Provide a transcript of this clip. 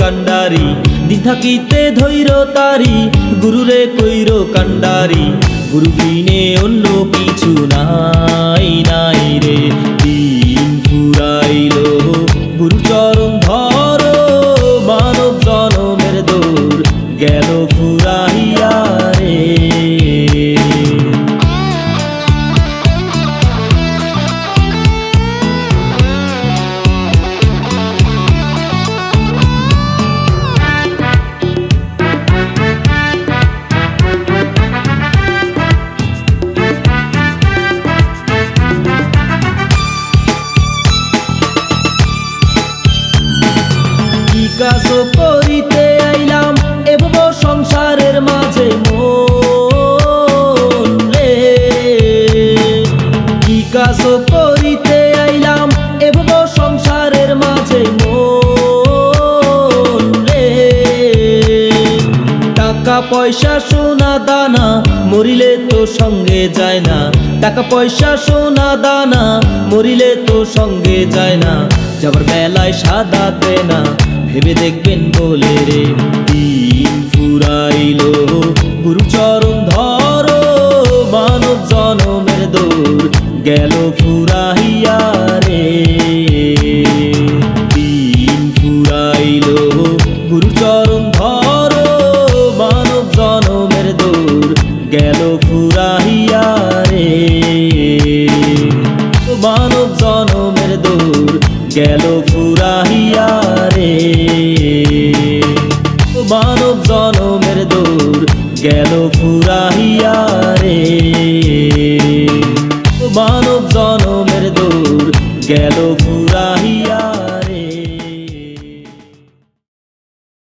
কান্ডারি দিন থাকিতে ধৈর তারি গুরুরে কইর কান্ডারি গুরু বিনে অন্য কিছু নাই নাই রে দিন ফুরাইল গুরু চরণ ধরো মানব জনমের দৌড় গেল ফুরাইয়া রে কাজ করিতে আইলাম এবব সংসারের মাঝে মন রে কি কাজ করিতে আইলাম এবব সংসারের মাঝে মন রে টাকা পয়সা সোনা দানা মরিলে তো সঙ্গে যায় না টাকা পয়সা সোনা দানা মরিলে তো সঙ্গে যায় না যাবার বেলায় সাদাতে না ভেবে দেখবেন বলে রে দিন ফুরাইল গুরু চরণ ধরো মানব জনমের দৌড় গেল ফুরাইয়া রে দিন ফুরাইল গুরু চরণ ধরো মানব জনমের দৌড় গেল ফুরাইয়া রে মানব জনমের দৌড় গেল ফুরাইয়া রে মানব জনমের দৌড় গেল ফুরাইয়া রে মানব জনমের দৌড় গেল ফুরাইয়া।